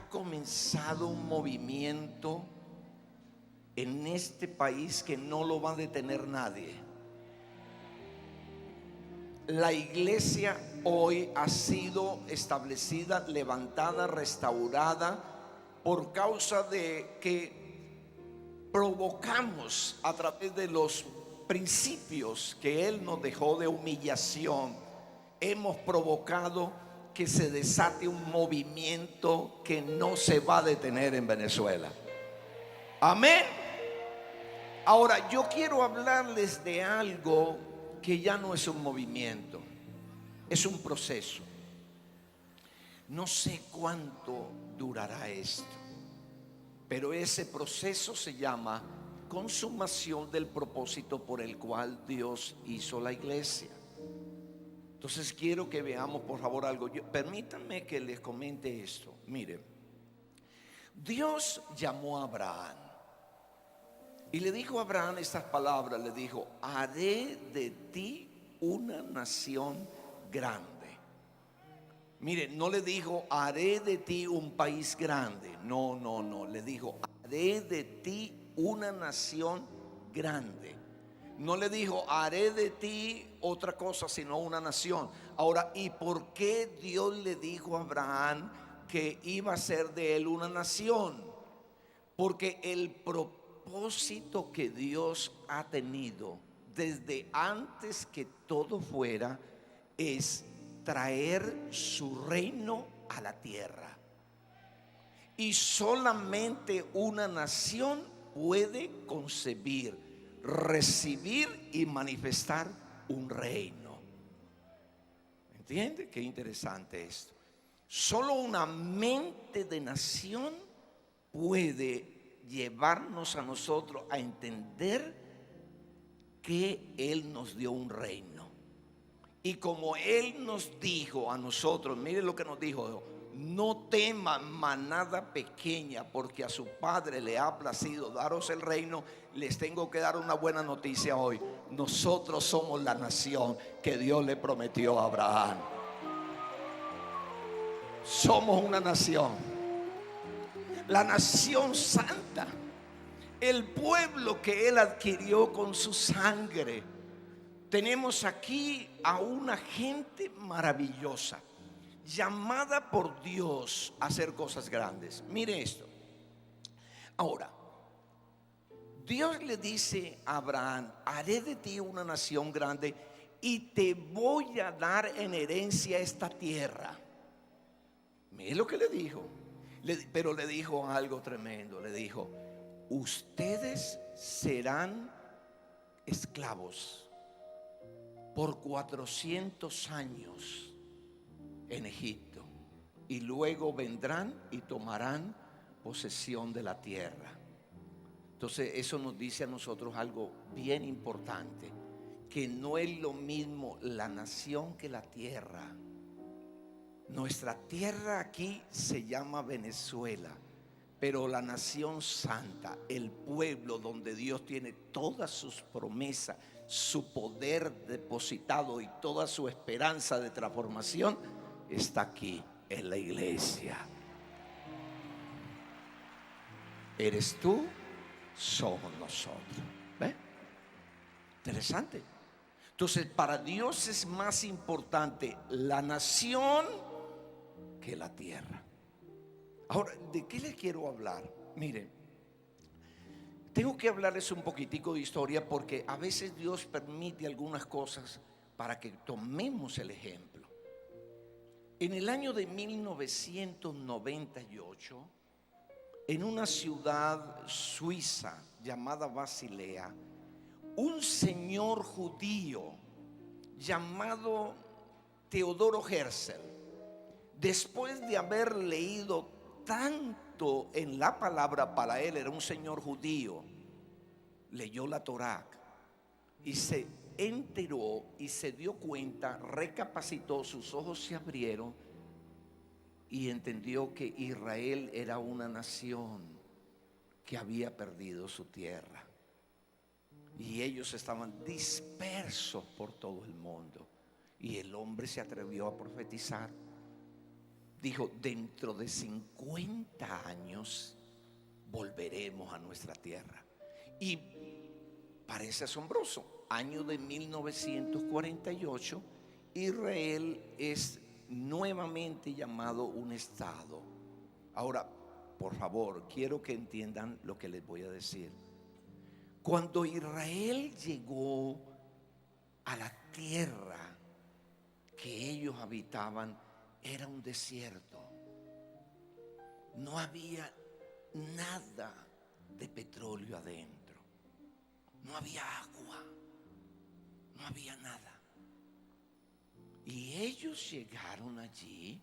ha comenzado un movimiento en este país que no lo va a detener nadie. La iglesia hoy ha sido establecida, levantada, restaurada por causa de que provocamos a través de los principios que Él nos dejó de humillación. Hemos provocado que se desate un movimiento que no se va a detener en Venezuela. Amén. Ahora yo quiero hablarles de algo que ya no es un movimiento, es un proceso. No sé cuánto durará esto, pero ese proceso se llama consumación del propósito por el cual Dios hizo la iglesia. Entonces quiero que veamos por favor algo. Permítanme que les comente esto. Miren, Dios llamó a Abraham y le dijo a Abraham estas palabras. Le dijo: haré de ti una nación grande. Miren, no le dijo haré de ti un país grande. No, le dijo haré de ti una nación grande. No le dijo haré de ti otra cosa sino una nación. Ahora, ¿y por qué Dios le dijo a Abraham que iba a ser de él una nación? Porque el propósito que Dios ha tenido desde antes que todo fuera es traer su reino a la tierra. Y solamente una nación puede concebir, recibir y manifestar un reino. ¿Entiende? Qué interesante esto. Solo una mente de nación puede llevarnos a nosotros a entender que Él nos dio un reino. Y como Él nos dijo a nosotros, mire lo que nos dijo: no teman manada pequeña, porque a su Padre le ha placido daros el reino. Les tengo que dar una buena noticia hoy. Nosotros somos la nación que Dios le prometió a Abraham. Somos una nación, la nación santa, el pueblo que Él adquirió con su sangre. Tenemos aquí a una gente maravillosa, llamada por Dios a hacer cosas grandes. Mire esto. Ahora, Dios le dice a Abraham: haré de ti una nación grande y te voy a dar en herencia esta tierra. Mire lo que le dijo. Pero le dijo algo tremendo. Le dijo: ustedes serán esclavos por 400 años en Egipto, y luego vendrán y tomarán posesión de la tierra. Entonces eso nos dice a nosotros algo bien importante, que no es lo mismo la nación que la tierra. Nuestra tierra aquí se llama Venezuela, pero la nación santa, el pueblo donde Dios tiene todas sus promesas, su poder depositado y toda su esperanza de transformación, está aquí en la iglesia. Eres tú, somos nosotros. ¿Ve? Interesante. Entonces, para Dios es más importante la nación que la tierra. Ahora, ¿de qué les quiero hablar? Miren, tengo que hablarles un poquitico de historia, porque a veces Dios permite algunas cosas para que tomemos el ejemplo. En el año de 1998, en una ciudad suiza llamada Basilea, un señor judío llamado Teodoro Herzl, después de haber leído tanto en la palabra, para él era un señor judío, leyó la Torá y se enteró y se dio cuenta, recapacitó, sus ojos se abrieron y entendió que Israel era una nación que había perdido su tierra y ellos estaban dispersos por todo el mundo. Y el hombre se atrevió a profetizar. dijo: dentro de 50 años volveremos a nuestra tierra. Y parece asombroso. Año de 1948, Israel es nuevamente llamado un estado. Ahora, por favor, quiero que entiendan lo que les voy a decir. Cuando Israel llegó a la tierra que ellos habitaban, era un desierto. No había nada de petróleo adentro. No había agua. No había nada. Y ellos llegaron allí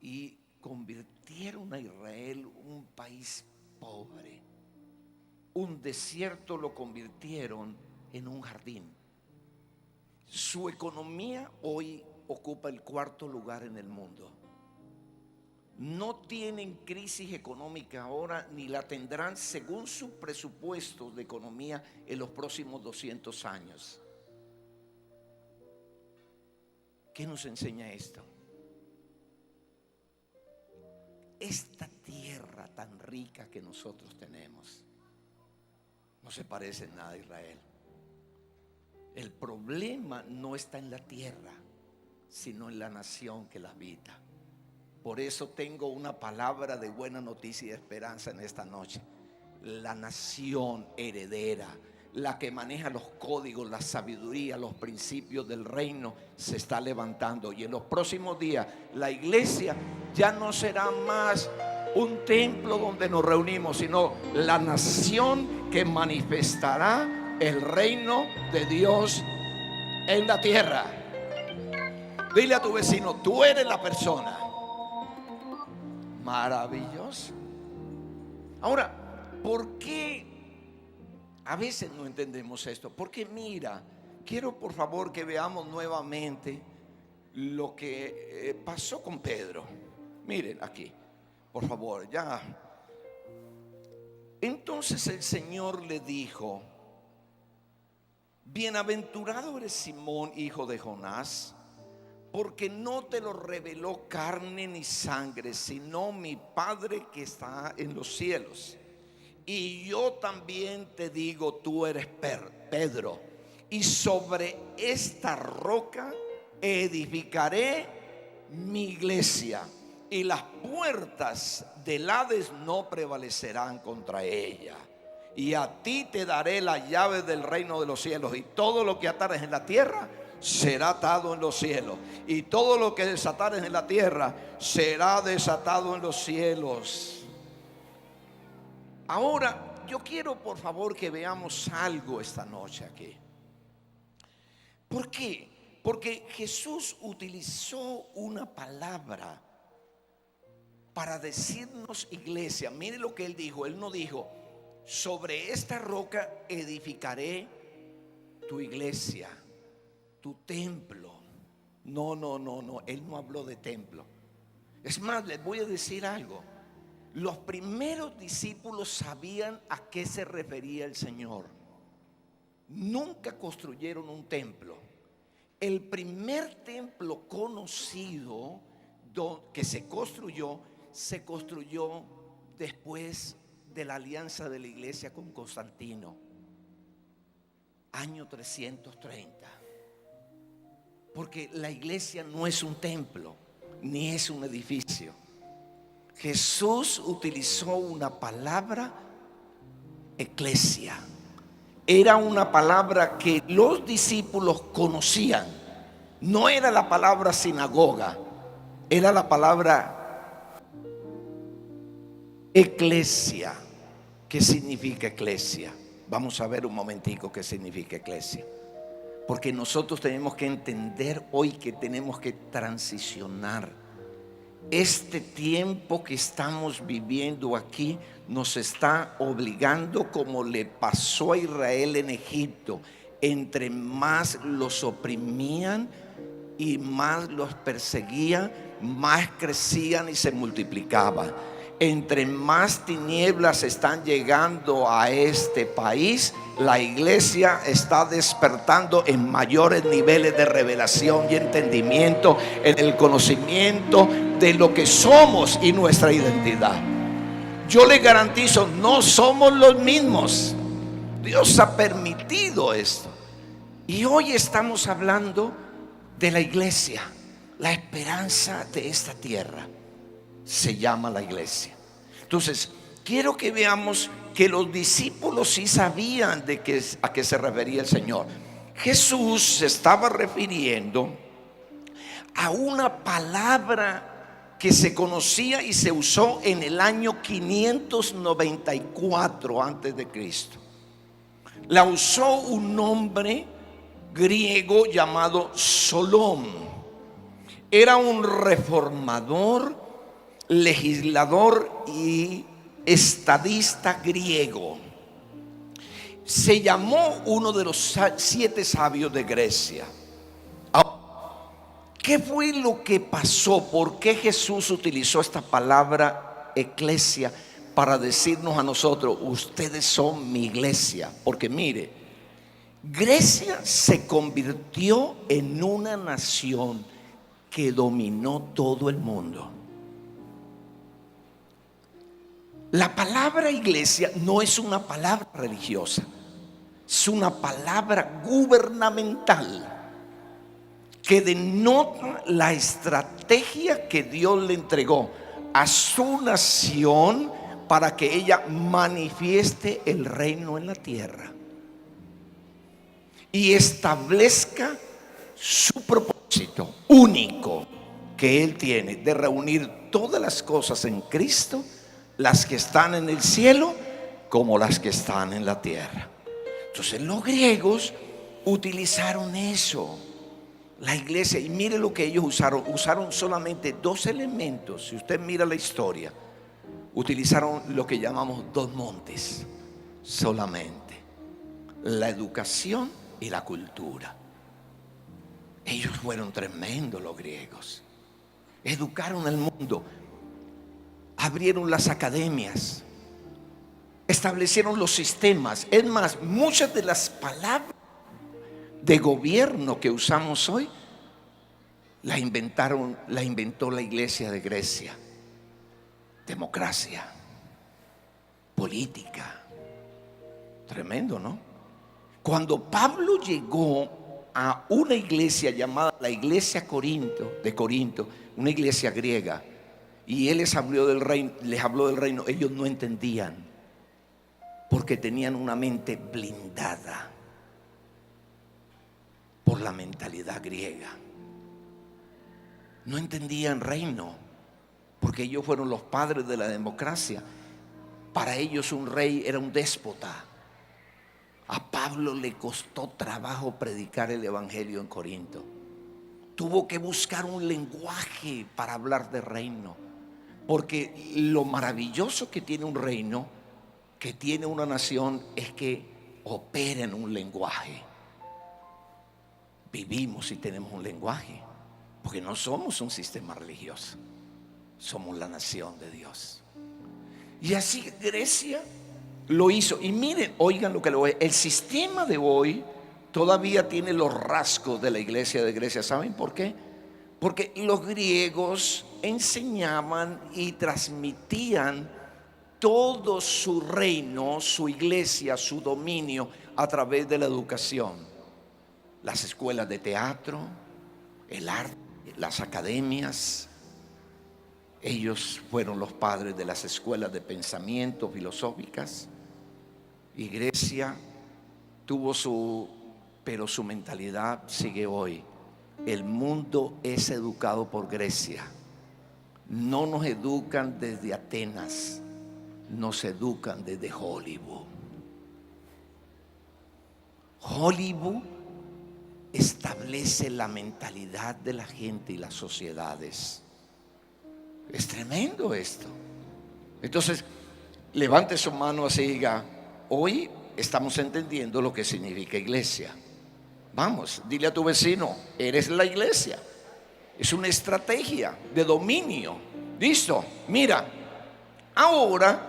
y convirtieron a Israel un país pobre. Un desierto lo convirtieron en un jardín. Su economía hoy ocupa el 4º lugar en el mundo. No tienen crisis económica ahora, ni la tendrán según sus presupuestos de economía en los próximos 200 años. ¿Qué nos enseña esto? Esta tierra tan rica que nosotros tenemos no se parece en nada a Israel. El problema no está en la tierra, sino en la nación que la habita. Por eso tengo una palabra de buena noticia y de esperanza en esta noche. La nación heredera, la que maneja los códigos, la sabiduría, los principios del reino, se está levantando. Y en los próximos días la iglesia ya no será más un templo donde nos reunimos, sino la nación que manifestará el reino de Dios en la tierra. Dile a tu vecino: tú eres la persona. Maravilloso. Ahora, ¿por qué a veces no entendemos esto? Porque mira, quiero por favor que veamos nuevamente lo que pasó con Pedro. Miren aquí, por favor, ya. Entonces el Señor le dijo: bienaventurado eres Simón, hijo de Jonás, porque no te lo reveló carne ni sangre, sino mi Padre que está en los cielos. Y yo también te digo: tú eres Pedro, y sobre esta roca edificaré mi iglesia, y las puertas del Hades no prevalecerán contra ella. Y a ti te daré la llave del reino de los cielos, y todo lo que atares en la tierra será atado en los cielos, y todo lo que desatares en la tierra será desatado en los cielos. Ahora yo quiero por favor que veamos algo esta noche aquí. ¿Por qué? Porque Jesús utilizó una palabra para decirnos iglesia. Mire lo que Él dijo. Él no dijo: sobre esta roca edificaré tu iglesia, tu templo. No. Él no habló de templo. Es más, les voy a decir algo. Los primeros discípulos sabían a qué se refería el Señor. Nunca construyeron un templo. El primer templo conocido que se construyó después de la alianza de la iglesia con Constantino, año 330. Porque la iglesia no es un templo, ni es un edificio. Jesús utilizó una palabra, eclesia. Era una palabra que los discípulos conocían. No era la palabra sinagoga, era la palabra eclesia. ¿Qué significa eclesia? Vamos a ver un momentico qué significa eclesia. Porque nosotros tenemos que entender hoy que tenemos que transicionar. Este tiempo que estamos viviendo aquí nos está obligando, como le pasó a Israel en Egipto. Entre más los oprimían y más los perseguían, más crecían y se multiplicaban. entre más tinieblas están llegando a este país, la iglesia está despertando en mayores niveles de revelación y entendimiento, en el conocimiento de lo que somos y nuestra identidad. Yo le garantizo, no somos los mismos. Dios ha permitido esto. Y hoy estamos hablando de la iglesia, la esperanza de esta tierra. Se llama la iglesia. Entonces, quiero que veamos que los discípulos sí sabían a qué se refería el Señor. Jesús se estaba refiriendo a una palabra que se conocía y se usó en el año 594 antes de Cristo. La usó un hombre griego llamado Solón. Era un reformador, legislador y estadista griego. Se llamó uno de los 7 sabios de Grecia. ¿Qué fue lo que pasó? ¿Por qué Jesús utilizó esta palabra eclesia para decirnos a nosotros, ustedes son mi iglesia? Porque mire, Grecia se convirtió en una nación que dominó todo el mundo. La palabra iglesia no es una palabra religiosa, es una palabra gubernamental que denota la estrategia que Dios le entregó a su nación para que ella manifieste el reino en la tierra y establezca su propósito único que Él tiene de reunir todas las cosas en Cristo, las que están en el cielo como las que están en la tierra. Entonces los griegos utilizaron eso, la iglesia, y mire lo que ellos usaron solamente 2 elementos. Si usted mira la historia, utilizaron lo que llamamos 2 montes solamente: la educación y la cultura. Ellos fueron tremendos, los griegos. Educaron al mundo, abrieron las academias, establecieron los sistemas. Es más, muchas de las palabras de gobierno que usamos hoy la inventó la iglesia de Grecia. Democracia, política. Tremendo, ¿no? Cuando Pablo llegó a una iglesia llamada la iglesia de Corinto, una iglesia griega, y él les habló del reino, ellos no entendían, porque tenían una mente blindada por la mentalidad griega. No entendían reino, porque ellos fueron los padres de la democracia. Para ellos un rey era un déspota. A Pablo le costó trabajo predicar el evangelio en Corinto. Tuvo que buscar un lenguaje para hablar de reino, porque lo maravilloso que tiene un reino, que tiene una nación, es que opera en un lenguaje. Vivimos y tenemos un lenguaje, porque no somos un sistema religioso, somos la nación de Dios. Y así Grecia lo hizo. Y miren, oigan lo que lo es. El sistema de hoy todavía tiene los rasgos de la iglesia de Grecia. ¿Saben por qué? Porque los griegos enseñaban y transmitían todo su reino, su iglesia, su dominio a través de la educación. Las escuelas de teatro, el arte, las academias. Ellos fueron los padres de las escuelas de pensamiento filosóficas. Y Grecia tuvo pero su mentalidad sigue hoy. El mundo es educado por Grecia. No nos educan desde Atenas, nos educan desde Hollywood. Hollywood establece la mentalidad de la gente y las sociedades. Es tremendo esto. Entonces, levante su mano así y diga: hoy estamos entendiendo lo que significa iglesia. Vamos, dile a tu vecino: eres la iglesia. Es una estrategia de dominio. Listo, mira, Ahora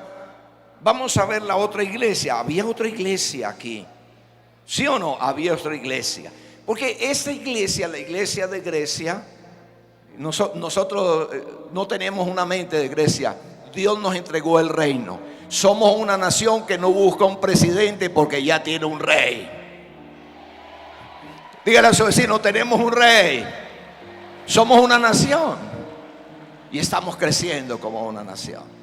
vamos a ver la otra iglesia. Había otra iglesia aquí, ¿sí o no? Había otra iglesia. Porque esta iglesia, la iglesia de Grecia, nosotros no tenemos una mente de Grecia. Dios nos entregó el reino. Somos una nación que no busca un presidente porque ya tiene un rey. Dígale a su vecino, tenemos un rey. Somos una nación y estamos creciendo como una nación.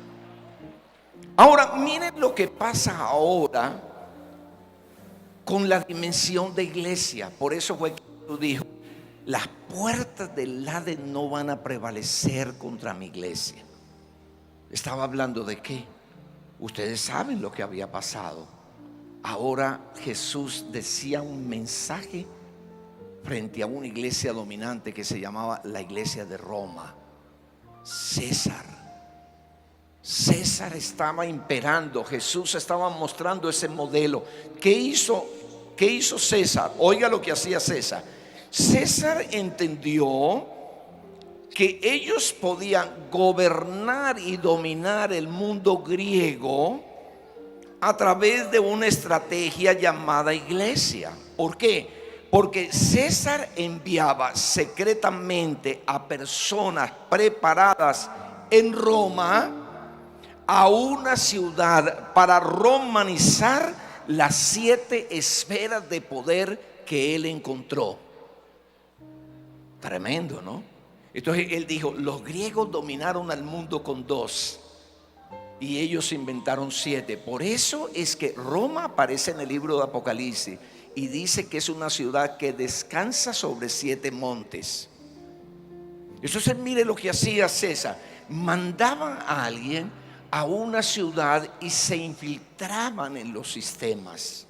Ahora, miren lo que pasa ahora con la dimensión de iglesia. Por eso fue que Jesús dijo: las puertas del Hades no van a prevalecer contra mi iglesia. Estaba hablando de qué. Ustedes saben lo que había pasado. Ahora Jesús decía un mensaje frente a una iglesia dominante que se llamaba la iglesia de Roma. César estaba imperando. Jesús estaba mostrando ese modelo. ¿Qué hizo César? Oiga lo que hacía César. César entendió que ellos podían gobernar y dominar el mundo griego a través de una estrategia llamada iglesia. ¿Por qué? Porque César enviaba secretamente a personas preparadas en Roma a una ciudad para romanizar las 7 esferas de poder que él encontró. Tremendo, ¿no? Entonces él dijo: los griegos dominaron al mundo con 2 y ellos inventaron 7. Por eso es que Roma aparece en el libro de Apocalipsis y dice que es una ciudad que descansa sobre 7 montes. Entonces mire lo que hacía César. Mandaban a alguien a una ciudad y se infiltraban en los sistemas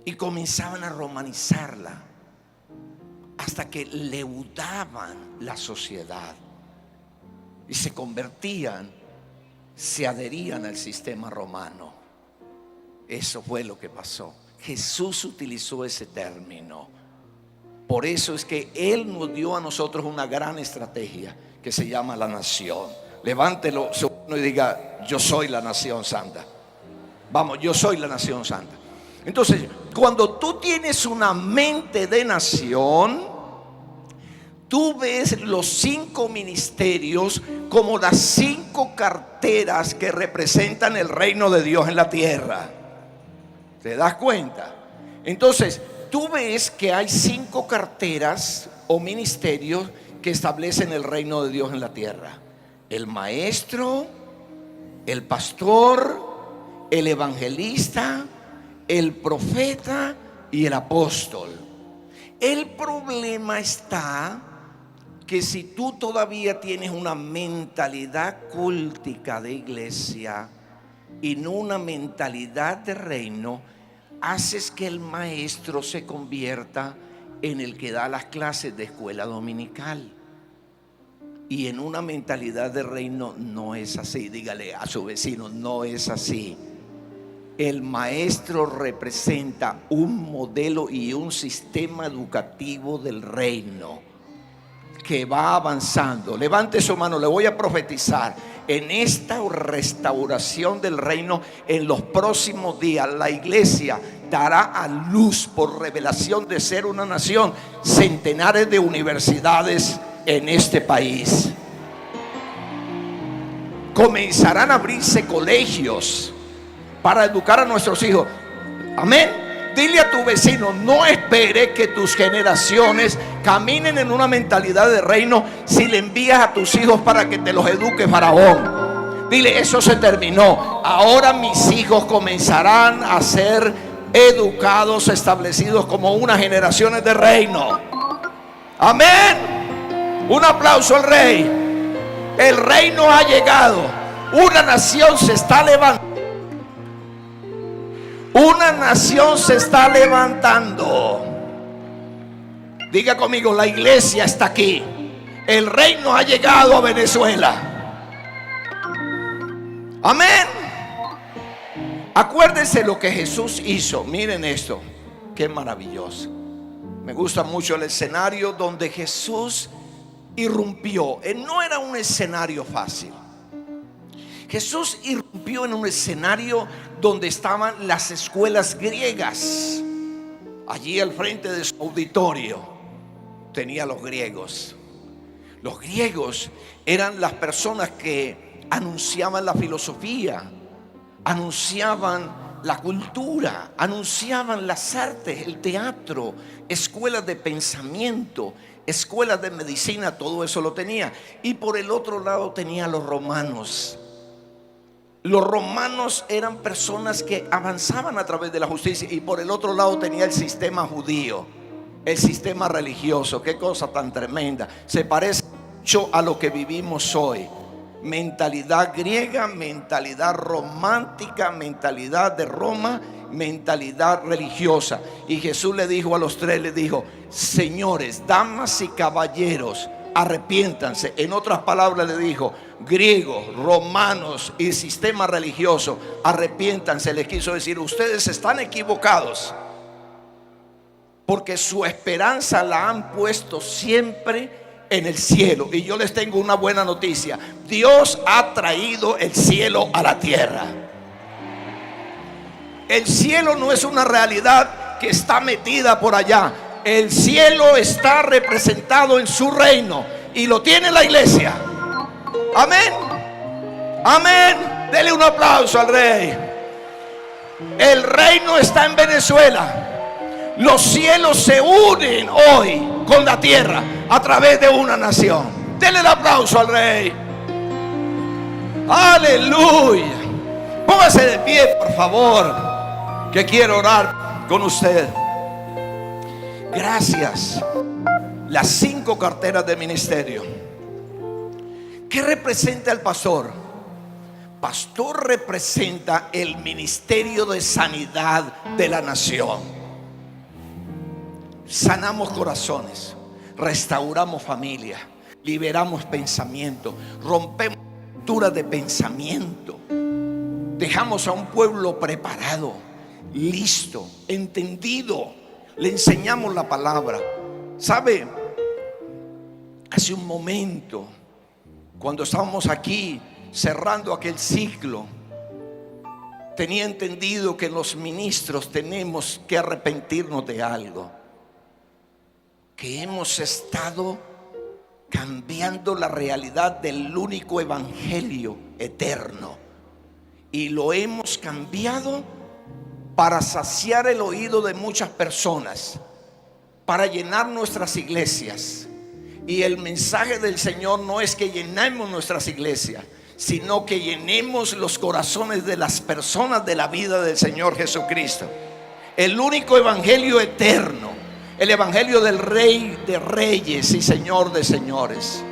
y comenzaban a romanizarla hasta que leudaban la sociedad y se convertían, se adherían al sistema romano. Eso fue lo que pasó. Jesús utilizó ese término. Por eso es que Él nos dio a nosotros una gran estrategia que se llama la nación. Levántelo su mano y diga: yo soy la nación santa. Vamos, yo soy la nación santa. Entonces, cuando tú tienes una mente de nación, tú ves los 5 ministerios como las 5 carteras que representan el reino de Dios en la tierra. ¿Te das cuenta? Entonces, tú ves que hay 5 carteras o ministerios que establecen el reino de Dios en la tierra: el maestro, el pastor, el evangelista, el profeta y el apóstol. El problema está que si tú todavía tienes una mentalidad cultica de iglesia y no una mentalidad de reino, haces que el maestro se convierta en el que da las clases de escuela dominical. Y en una mentalidad de reino no es así. Dígale a su vecino: no es así. El maestro representa un modelo y un sistema educativo del reino que va avanzando. Levante su mano, le voy a profetizar. En esta restauración del reino, en los próximos días, la iglesia dará a luz, por revelación de ser una nación, centenares de universidades en este país. Comenzarán a abrirse colegios para educar a nuestros hijos. Amén. Dile a tu vecino: no espere que tus generaciones caminen en una mentalidad de reino si le envías a tus hijos para que te los eduque Faraón. Dile: eso se terminó. Ahora mis hijos comenzarán a ser educados, establecidos como unas generaciones de reino. Amén. Un aplauso al rey. El reino ha llegado. Una nación se está levantando. Una nación se está levantando. Diga conmigo: la iglesia está aquí. El reino ha llegado a Venezuela. Amén. Acuérdense lo que Jesús hizo. Miren esto, qué maravilloso. Me gusta mucho el escenario donde Jesús irrumpió. No era un escenario fácil. Jesús irrumpió en un escenario donde estaban las escuelas griegas. Allí al frente de su auditorio tenía a los griegos. Los griegos eran las personas que anunciaban la filosofía, anunciaban la cultura, anunciaban las artes, el teatro, escuelas de pensamiento, escuelas de medicina, todo eso lo tenía. Y por el otro lado tenía a los romanos. Los romanos eran personas que avanzaban a través de la justicia, y por el otro lado tenía el sistema judío, el sistema religioso. Qué cosa tan tremenda. Se parece mucho a lo que vivimos hoy. Mentalidad griega, mentalidad romántica, mentalidad de Roma, mentalidad religiosa. Y Jesús le dijo a los tres, le dijo: señores, damas y caballeros, arrepiéntanse. En otras palabras le dijo: griegos, romanos y sistema religioso, arrepiéntanse. Les quiso decir: ustedes están equivocados, porque su esperanza la han puesto siempre en el cielo. Y yo les tengo una buena noticia: Dios ha traído el cielo a la tierra. El cielo no es una realidad que está metida por allá. El cielo está representado en su reino y lo tiene la iglesia. Amén. Amén. Dele un aplauso al rey. El reino está en Venezuela. Los cielos se unen hoy con la tierra a través de una nación. Dele el aplauso al rey. Aleluya. Póngase de pie, por favor, que quiero orar con usted. Gracias. Las 5 carteras de ministerio. ¿Qué representa el pastor? Pastor representa el ministerio de sanidad de la nación. Sanamos corazones, restauramos familia, liberamos pensamiento, rompemos estructuras de pensamiento, dejamos a un pueblo preparado, listo, entendido. Le enseñamos la palabra. ¿Sabe? Hace un momento, cuando estábamos aquí cerrando aquel ciclo, tenía entendido que los ministros tenemos que arrepentirnos de algo, que hemos estado cambiando la realidad del único evangelio eterno, y lo hemos cambiado para saciar el oído de muchas personas, para llenar nuestras iglesias. Y el mensaje del Señor no es que llenemos nuestras iglesias, sino que llenemos los corazones de las personas de la vida del Señor Jesucristo. El único evangelio eterno, el evangelio del Rey de Reyes y Señor de Señores.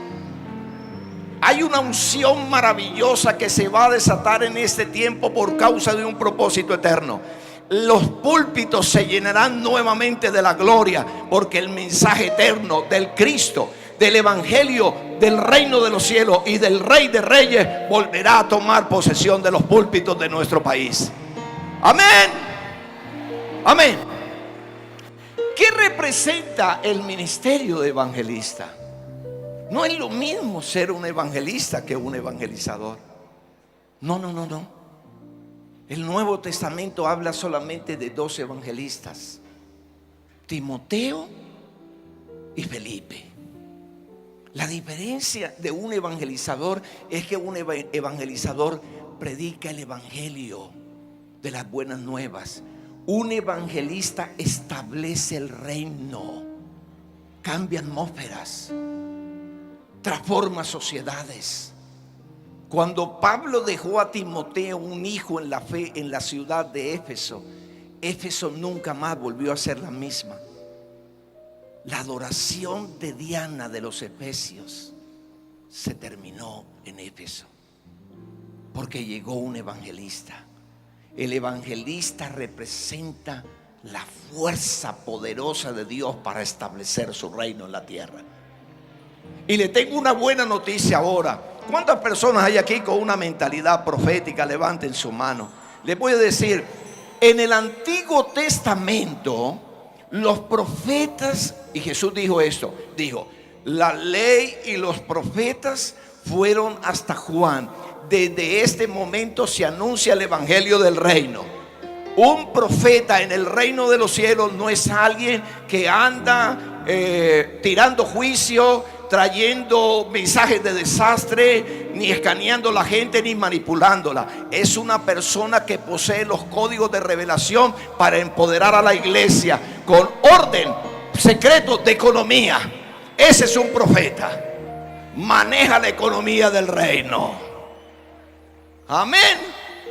Hay una unción maravillosa que se va a desatar en este tiempo por causa de un propósito eterno. Los púlpitos se llenarán nuevamente de la gloria, porque el mensaje eterno del Cristo, del evangelio del reino de los cielos y del Rey de Reyes volverá a tomar posesión de los púlpitos de nuestro país. Amén. Amén. ¿Qué representa el ministerio de evangelista? No es lo mismo ser un evangelista que un evangelizador. No. El Nuevo Testamento habla solamente de 2 evangelistas: Timoteo y Felipe. La diferencia de un evangelizador es que un evangelizador predica el evangelio de las buenas nuevas. Un evangelista establece el reino, cambia atmósferas, transforma sociedades. Cuando Pablo dejó a Timoteo, un hijo en la fe, en la ciudad de Éfeso, Éfeso nunca más volvió a ser la misma. La adoración de Diana de los efesios se terminó en Éfeso, porque llegó un evangelista. El evangelista representa la fuerza poderosa de Dios para establecer su reino en la tierra. Y le tengo una buena noticia ahora. ¿Cuántas personas hay aquí con una mentalidad profética? Levanten su mano. Les voy a decir, en el Antiguo Testamento, los profetas, y Jesús dijo esto, dijo: la ley y los profetas fueron hasta Juan. Desde este momento se anuncia el evangelio del reino. Un profeta en el reino de los cielos no es alguien que anda tirando juicio, trayendo mensajes de desastre, ni escaneando a la gente, ni manipulándola. Es una persona que posee los códigos de revelación para empoderar a la iglesia con orden secreto de economía. Ese es un profeta. Maneja la economía del reino. Amén.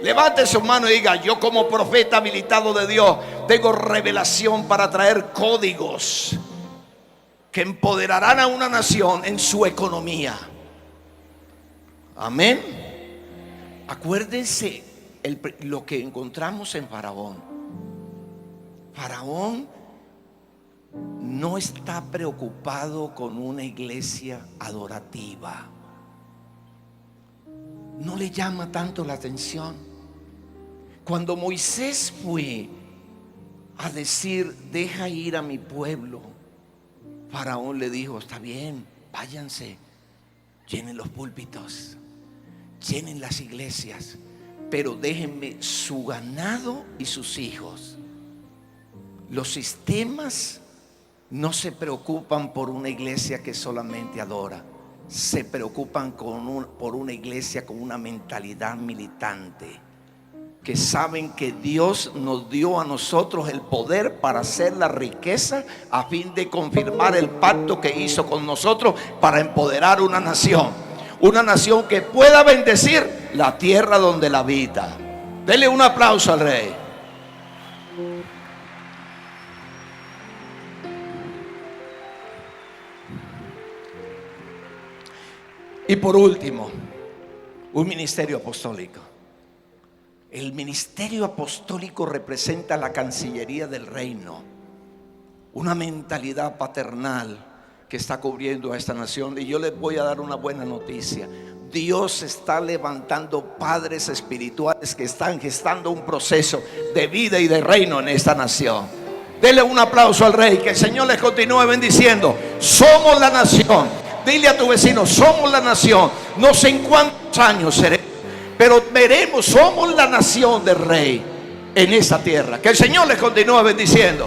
Levante su mano y diga: yo como profeta habilitado de Dios tengo revelación para traer códigos que empoderarán a una nación en su economía. Amén. Acuérdense lo que encontramos en Faraón. Faraón no está preocupado con una iglesia adorativa. No le llama tanto la atención. Cuando Moisés fue a decir: deja ir a mi pueblo, Faraón le dijo: está bien, váyanse, llenen los púlpitos, llenen las iglesias, pero déjenme su ganado y sus hijos. Los sistemas no se preocupan por una iglesia que solamente adora, se preocupan por una iglesia con una mentalidad militante, que saben que Dios nos dio a nosotros el poder para hacer la riqueza a fin de confirmar el pacto que hizo con nosotros para empoderar una nación que pueda bendecir la tierra donde la habita. Dele un aplauso al Rey. Y por último, un ministerio apostólico. El ministerio apostólico representa la cancillería del reino, una mentalidad paternal que está cubriendo a esta nación. Y yo les voy a dar una buena noticia: Dios está levantando padres espirituales que están gestando un proceso de vida y de reino en esta nación. Dele un aplauso al Rey. Que el Señor les continúe bendiciendo. Somos la nación. Dile a tu vecino: somos la nación. No sé en cuántos años seremos, pero veremos, somos la nación del Rey en esta tierra. Que el Señor les continúe bendiciendo.